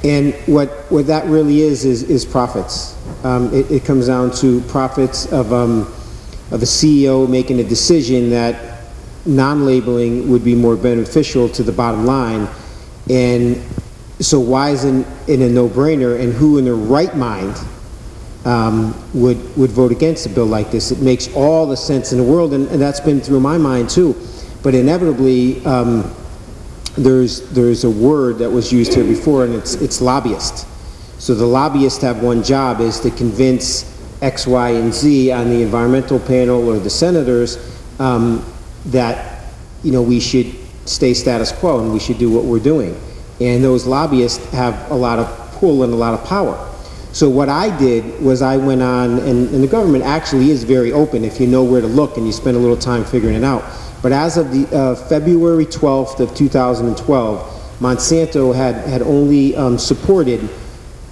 And what that really is profits. It comes down to profits of a CEO making a decision that non-labeling would be more beneficial to the bottom line. And so why isn't it a no-brainer, and who in their right mind would vote against a bill like this? It makes all the sense in the world, and that's been through my mind too. But inevitably, there's a word that was used here before, and it's lobbyist. So the lobbyists have one job, is to convince X, Y, and Z on the environmental panel or the senators that, you know, we should stay status quo and we should do what we're doing. And those lobbyists have a lot of pull and a lot of power. So what I did was I went on, and the government actually is very open if you know where to look and you spend a little time figuring it out. But as of the February 12th of 2012, Monsanto had only supported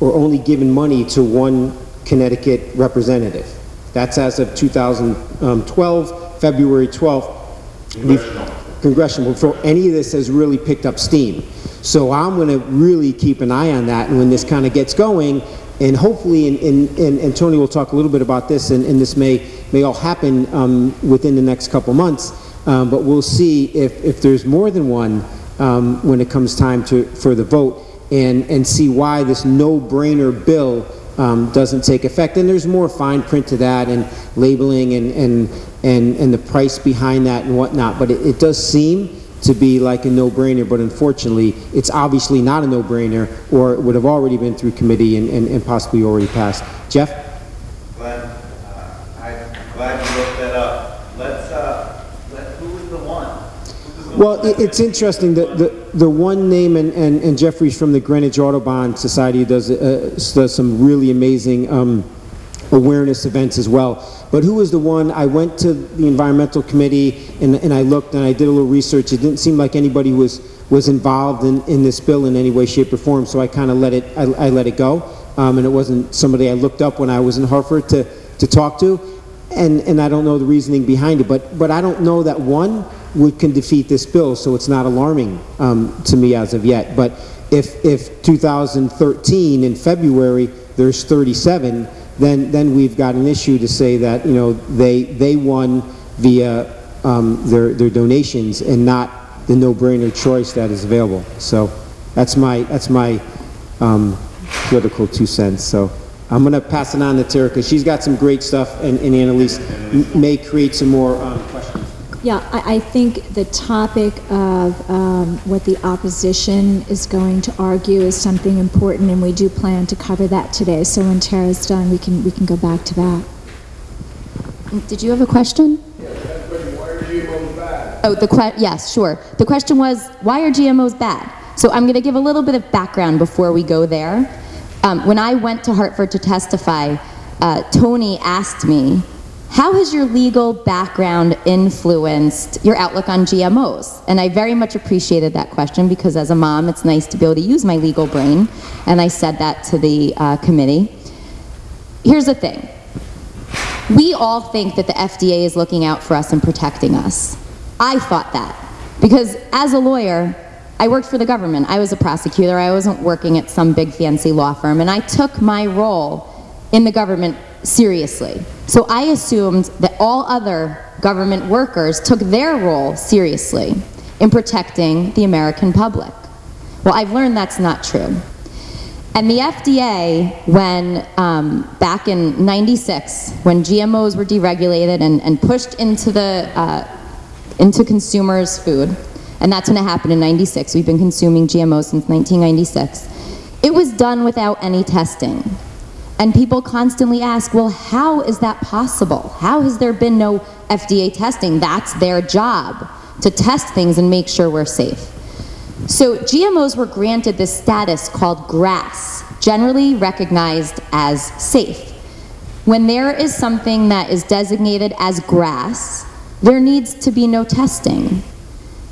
or only given money to one Connecticut representative. That's as of 2012, February 12th. Congressional. Before any of this has really picked up steam. So I'm going to really keep an eye on that, and when this kind of gets going, and hopefully, and Tony will talk a little bit about this, and this may all happen within the next couple months, but we'll see if there's more than one when it comes time for the vote, and see why this no-brainer bill doesn't take effect. And there's more fine print to that, and labeling, and the price behind that and whatnot, but it does seem to be like a no-brainer, but unfortunately it's obviously not a no-brainer, or it would have already been through committee and possibly already passed. Jeff? Glenn, I'm glad you looked that up. Who is the one? Well, it's interesting, the one name, and Jeffrey's from the Greenwich Audubon Society, does some really amazing awareness events as well. But who was the one? I went to the environmental committee and I looked and I did a little research. It didn't seem like anybody was involved in this bill in any way, shape, or form. So I kind of let it go. And it wasn't somebody I looked up when I was in Hartford to talk to. And I don't know the reasoning behind it. But I don't know that one can defeat this bill. So it's not alarming to me as of yet. But if 2013 in February there's 37. Then we've got an issue to say that, you know, they won via their donations and not the no-brainer choice that is available. So that's my political 2 cents. So I'm going to pass it on to Tara, because she's got some great stuff, and Annalise may create some more questions. Yeah, I think the topic of what the opposition is going to argue is something important, and we do plan to cover that today. So when Tara's done, we can go back to that. Did you have a question? Yeah, that question, why are GMOs bad? Oh, yes, sure. The question was, why are GMOs bad? So I'm going to give a little bit of background before we go there. When I went to Hartford to testify, Tony asked me, how has your legal background influenced your outlook on GMOs? And I very much appreciated that question, because as a mom, it's nice to be able to use my legal brain. And I said that to the committee. Here's the thing. We all think that the FDA is looking out for us and protecting us. I thought that, because as a lawyer, I worked for the government. I was a prosecutor. I wasn't working at some big fancy law firm. And I took my role in the government seriously. So I assumed that all other government workers took their role seriously in protecting the American public. Well, I've learned that's not true. And the FDA, when back in '96, when GMOs were deregulated and pushed into consumers' food, and that's when it happened in '96. We've been consuming GMOs since 1996. It was done without any testing. And people constantly ask, well, how is that possible? How has there been no FDA testing? That's their job, to test things and make sure we're safe. So GMOs were granted this status called GRAS, generally recognized as safe. When there is something that is designated as GRAS, there needs to be no testing.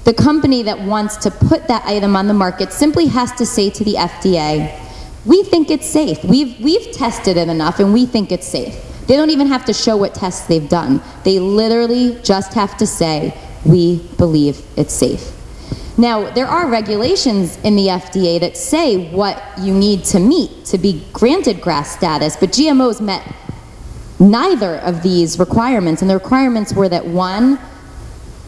the company that wants to put that item on the market simply has to say to the FDA, we think it's safe. We've tested it enough and we think it's safe. They don't even have to show what tests they've done. They literally just have to say, we believe it's safe. Now, there are regulations in the FDA that say what you need to meet to be granted GRAS status, but GMOs met neither of these requirements, and the requirements were that, one,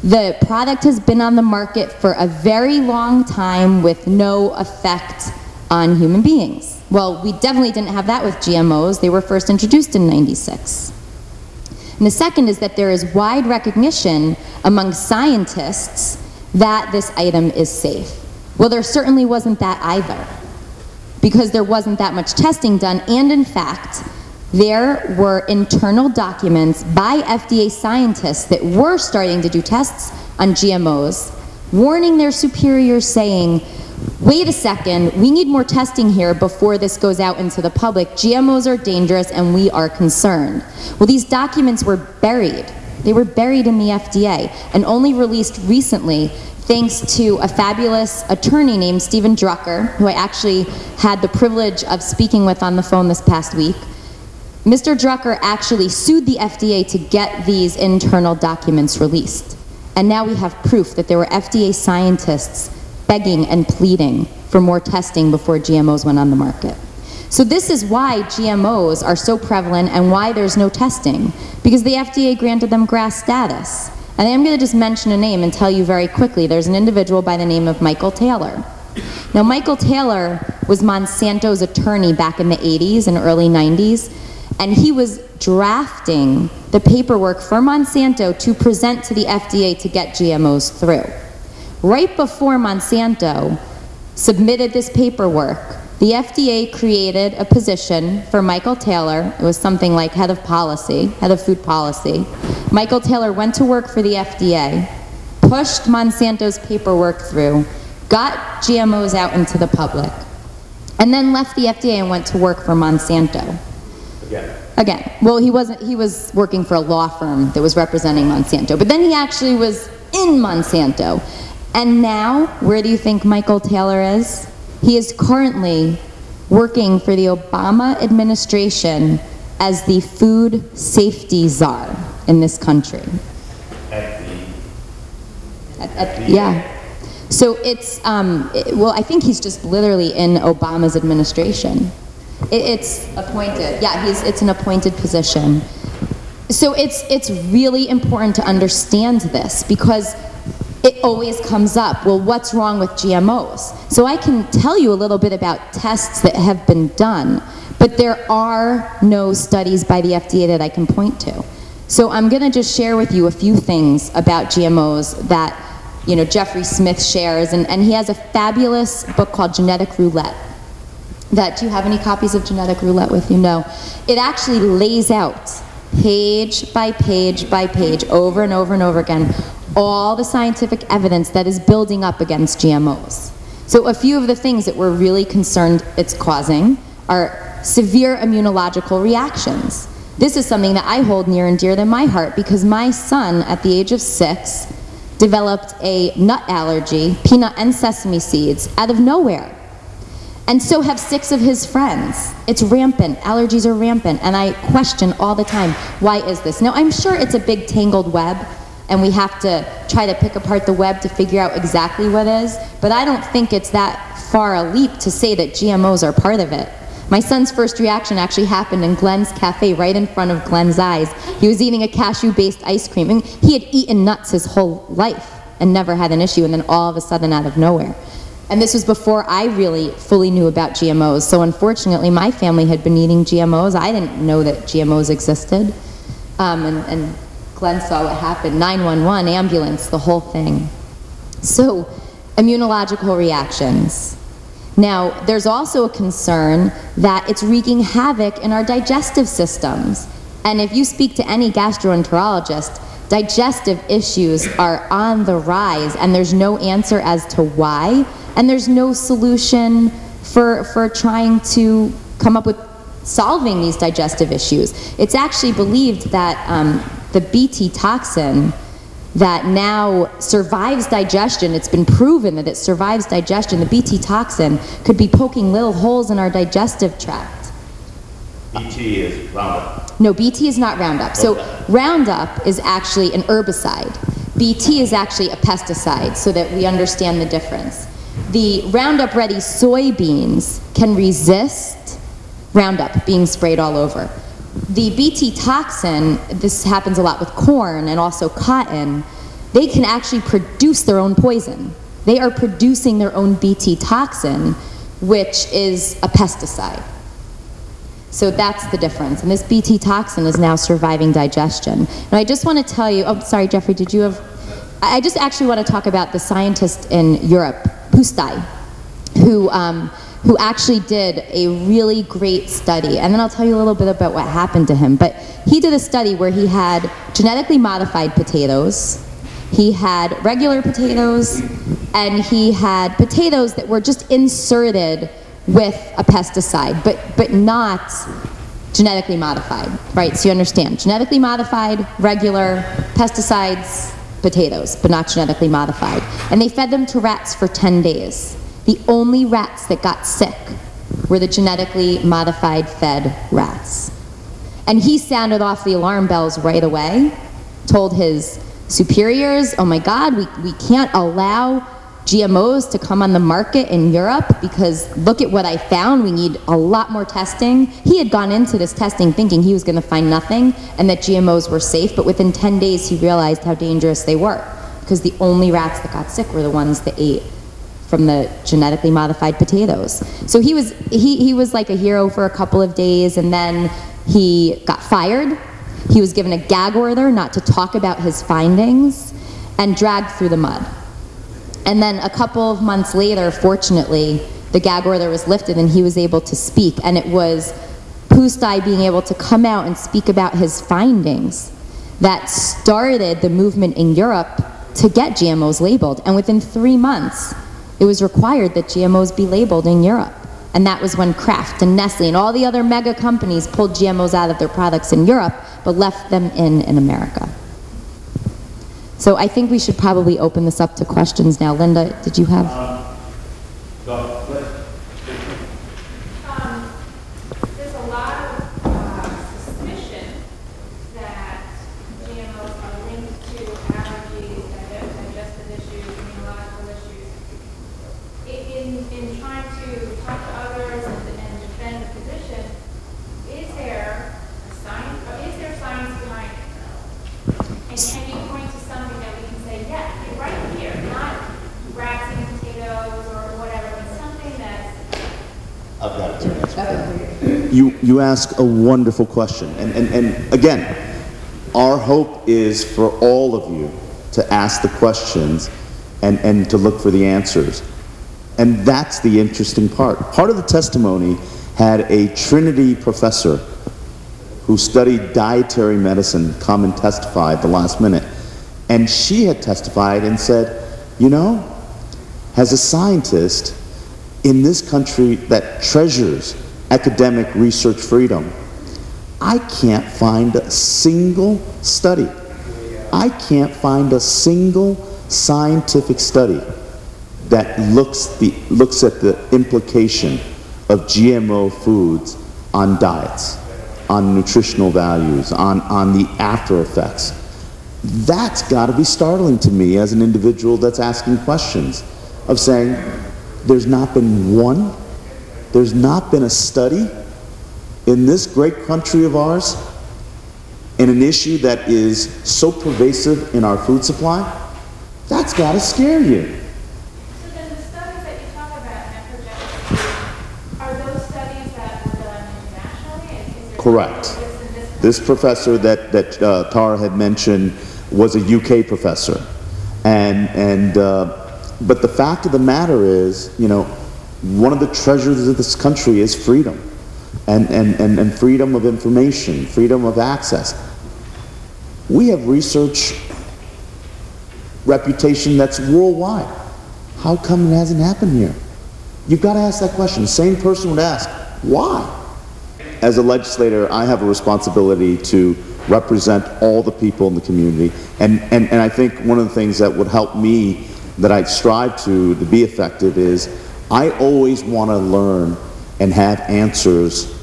the product has been on the market for a very long time with no effect on human beings. Well, we definitely didn't have that with GMOs. They were first introduced in '96. And the second is that there is wide recognition among scientists that this item is safe. Well, there certainly wasn't that either, because there wasn't that much testing done, and in fact, there were internal documents by FDA scientists that were starting to do tests on GMOs, warning their superiors, saying, wait a second, we need more testing here before this goes out into the public. GMOs are dangerous and we are concerned. Well, these documents were buried. They were buried in the FDA and only released recently thanks to a fabulous attorney named Stephen Drucker, who I actually had the privilege of speaking with on the phone this past week. Mr. Drucker actually sued the FDA to get these internal documents released. And now we have proof that there were FDA scientists begging and pleading for more testing before GMOs went on the market. So this is why GMOs are so prevalent and why there's no testing, because the FDA granted them GRAS status. And I'm going to just mention a name and tell you very quickly. There's an individual by the name of Michael Taylor. Now, Michael Taylor was Monsanto's attorney back in the 80s and early 90s, and he was drafting the paperwork for Monsanto to present to the FDA to get GMOs through. Right before Monsanto submitted this paperwork, the FDA created a position for Michael Taylor. It was something like head of policy, head of food policy. Michael Taylor went to work for the FDA, pushed Monsanto's paperwork through, got GMOs out into the public, and then left the FDA and went to work for Monsanto. Again. Well, he was working for a law firm that was representing Monsanto, but then he actually was in Monsanto. And now, where do you think Michael Taylor is? He is currently working for the Obama administration as the food safety czar in this country. Yeah. So it's, well, I think he's just literally in Obama's administration. It's appointed. Yeah, it's an appointed position. So it's really important to understand this, because it always comes up, well, what's wrong with GMOs? So I can tell you a little bit about tests that have been done, but there are no studies by the FDA that I can point to. So I'm going to just share with you a few things about GMOs that, you know, Jeffrey Smith shares, and he has a fabulous book called Genetic Roulette. Do you have any copies of Genetic Roulette with you? No. It actually lays out page by page by page, over and over and over again, all the scientific evidence that is building up against GMOs. So a few of the things that we're really concerned it's causing are severe immunological reactions. This is something that I hold near and dear to my heart, because my son, at the age of 6, developed a nut allergy, peanut and sesame seeds, out of nowhere. And so have 6 of his friends. It's rampant. Allergies are rampant. And I question all the time, why is this? Now, I'm sure it's a big tangled web, and we have to try to pick apart the web to figure out exactly what is, but I don't think it's that far a leap to say that GMOs are part of it. My son's first reaction actually happened in Glenn's cafe, right in front of Glenn's eyes. He was eating a cashew-based ice cream, and he had eaten nuts his whole life and never had an issue, and then all of a sudden, out of nowhere. And this was before I really fully knew about GMOs. So unfortunately, my family had been eating GMOs. I didn't know that GMOs existed. And Glenn saw what happened. 911, ambulance, the whole thing. So, immunological reactions. Now, there's also a concern that it's wreaking havoc in our digestive systems. And if you speak to any gastroenterologist, digestive issues are on the rise, and there's no answer as to why. And there's no solution for trying to come up with solving these digestive issues. It's actually believed that the Bt toxin that now survives digestion. It's been proven that it survives digestion. The Bt toxin could be poking little holes in our digestive tract. BT is Roundup. No, Bt is not Roundup. So Roundup is actually an herbicide. Bt is actually a pesticide, so that we understand the difference. The Roundup Ready soybeans can resist Roundup being sprayed all over. The Bt toxin, this happens a lot with corn and also cotton, they can actually produce their own poison. They are producing their own Bt toxin, which is a pesticide. So that's the difference. And this Bt toxin is now surviving digestion. And I just want to tell you, oh, sorry, Jeffrey, did you have, I just actually want to talk about the scientist in Europe, Pustai, who actually did a really great study. And then I'll tell you a little bit about what happened to him. But he did a study where he had genetically modified potatoes, he had regular potatoes, and he had potatoes that were just inserted with a pesticide, but not genetically modified, right? So you understand, genetically modified, regular, pesticides, potatoes, but not genetically modified. And they fed them to rats for 10 days. The only rats that got sick were the genetically modified fed rats. And he sounded off the alarm bells right away, told his superiors, oh my God, we can't allow GMOs to come on the market in Europe because look at what I found, we need a lot more testing. He had gone into this testing thinking he was going to find nothing and that GMOs were safe, but within 10 days he realized how dangerous they were because the only rats that got sick were the ones that ate from the genetically modified potatoes. So he was like a hero for a couple of days, and then he got fired. He was given a gag order not to talk about his findings and dragged through the mud. And then a couple of months later, fortunately, the gag order was lifted and he was able to speak. And it was Pustai being able to come out and speak about his findings that started the movement in Europe to get GMOs labeled. And within 3 months, it was required that GMOs be labeled in Europe. And that was when Kraft and Nestle and all the other mega companies pulled GMOs out of their products in Europe, but left them in America. So I think we should probably open this up to questions now. Linda, did you have? There's a lot of suspicion that GMOs are linked to allergies, digestive issues, immunological issues. In trying to talk to others and defend the position, is there science behind it? And can you point to something that we can say, yeah, you're right here, not rats and potatoes or whatever, but something that's... I've got it. You ask a wonderful question. And again, our hope is for all of you to ask the questions and to look for the answers. And that's the interesting part. Part of the testimony had a Trinity professor who studied dietary medicine come and testify at the last minute. And she had testified and said, you know, as a scientist in this country that treasures academic research freedom, I can't find a single study. I can't find a single scientific study that looks at the implication of GMO foods on diets, on nutritional values, on the after effects. That's got to be startling to me as an individual that's asking questions of saying, there's not been one, there's not been a study in this great country of ours in an issue that is so pervasive in our food supply. That's got to scare you. So then the studies that you talk about in that project, are those studies that were done internationally? Is there Correct. This professor that Tara had mentioned was a UK professor. But the fact of the matter is, you know, one of the treasures of this country is freedom. And freedom of information, freedom of access. We have research reputation that's worldwide. How come it hasn't happened here? You've got to ask that question. The same person would ask, why? As a legislator, I have a responsibility to represent all the people in the community. And I think one of the things that would help me, that I strive to be effective, is I always want to learn and have answers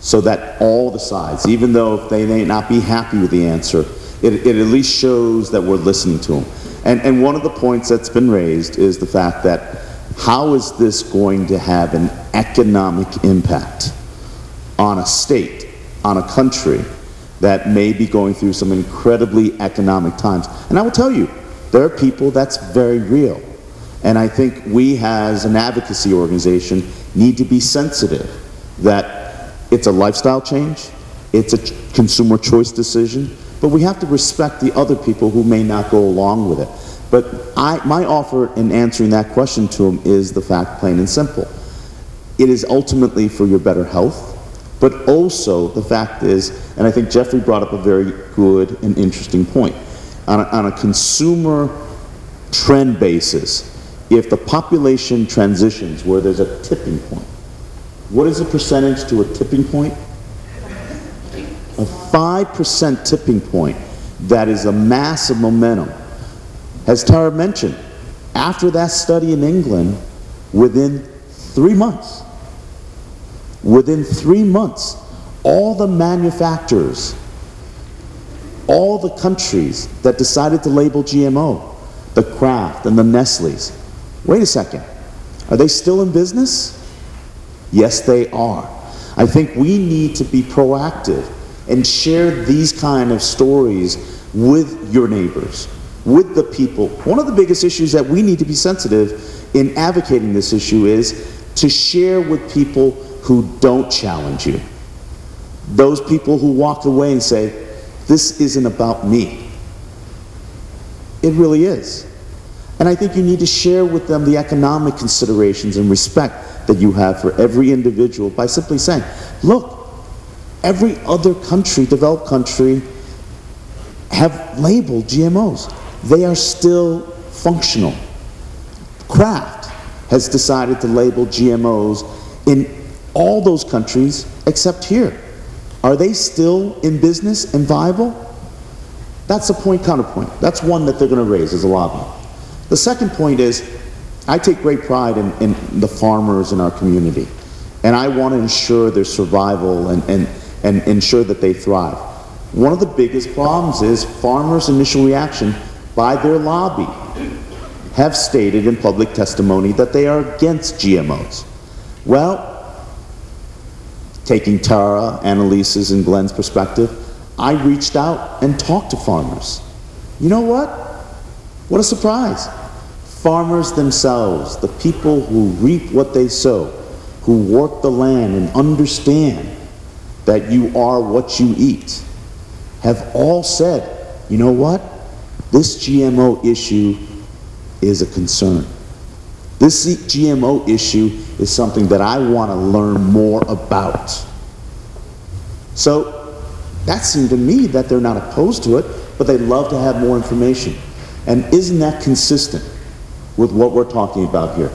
so that all the sides, even though they may not be happy with the answer, it at least shows that we're listening to them. And one of the points that's been raised is the fact that how is this going to have an economic impact on a state, on a country that may be going through some incredibly economic times? And I will tell you, there are people that's very real. And I think we as an advocacy organization need to be sensitive that it's a lifestyle change, it's a consumer choice decision, but we have to respect the other people who may not go along with it. But my offer in answering that question to them is the fact, plain and simple. It is ultimately for your better health, but also the fact is, and I think Jeffrey brought up a very good and interesting point, on a consumer trend basis, if the population transitions where there's a tipping point, what is the percentage to a tipping point? A 5% tipping point that is a massive momentum. As Tara mentioned, after that study in England, within 3 months, all the manufacturers, all the countries that decided to label GMO, the Kraft and the Nestle's, wait a second, are they still in business? Yes, they are. I think we need to be proactive and share these kind of stories with your neighbors, with the people. One of the biggest issues that we need to be sensitive in advocating this issue is to share with people who don't challenge you. Those people who walk away and say, this isn't about me. It really is. And I think you need to share with them the economic considerations and respect that you have for every individual by simply saying, look, every other country, developed country, have labeled GMOs. They are still functional. Kraft has decided to label GMOs in all those countries except here. Are they still in business and viable? That's a point counterpoint. That's one that they're going to raise as a lobby. The second point is, I take great pride in the farmers in our community, and I want to ensure their survival and ensure that they thrive. One of the biggest problems is farmers' initial reaction by their lobby have stated in public testimony that they are against GMOs. Well, taking Tara, Annalise's, and Glenn's perspective, I reached out and talked to farmers. You know what? What a surprise. Farmers themselves, the people who reap what they sow, who work the land and understand that you are what you eat, have all said, you know what? This GMO issue is a concern. This GMO issue is something that I want to learn more about. So that seemed to me that they're not opposed to it, but they'd love to have more information. And isn't that consistent with what we're talking about here?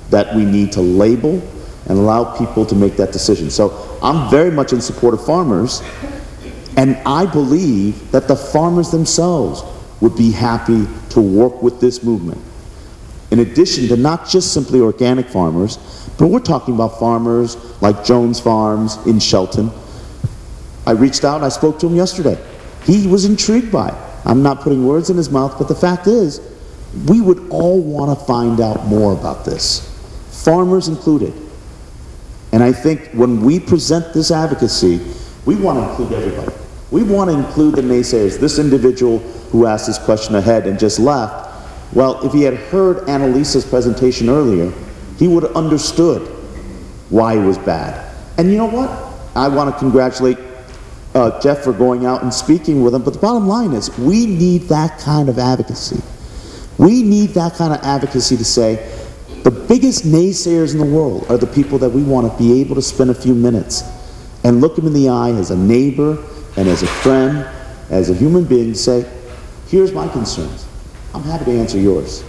That we need to label and allow people to make that decision. So I'm very much in support of farmers, and I believe that the farmers themselves would be happy to work with this movement. In addition to not just simply organic farmers, but we're talking about farmers like Jones Farms in Shelton. I reached out, I spoke to him yesterday. He was intrigued by it. I'm not putting words in his mouth, but the fact is, we would all want to find out more about this, farmers included. And I think when we present this advocacy, we want to include everybody. We want to include the naysayers. This individual who asked this question ahead and just left, well, if he had heard Annalise's presentation earlier, he would have understood why it was bad. And you know what? I want to congratulate Jeff for going out and speaking with him, but the bottom line is we need that kind of advocacy. We need that kind of advocacy to say the biggest naysayers in the world are the people that we want to be able to spend a few minutes and look them in the eye as a neighbor and as a friend, as a human being, to say, here's my concerns. I'm happy to answer yours.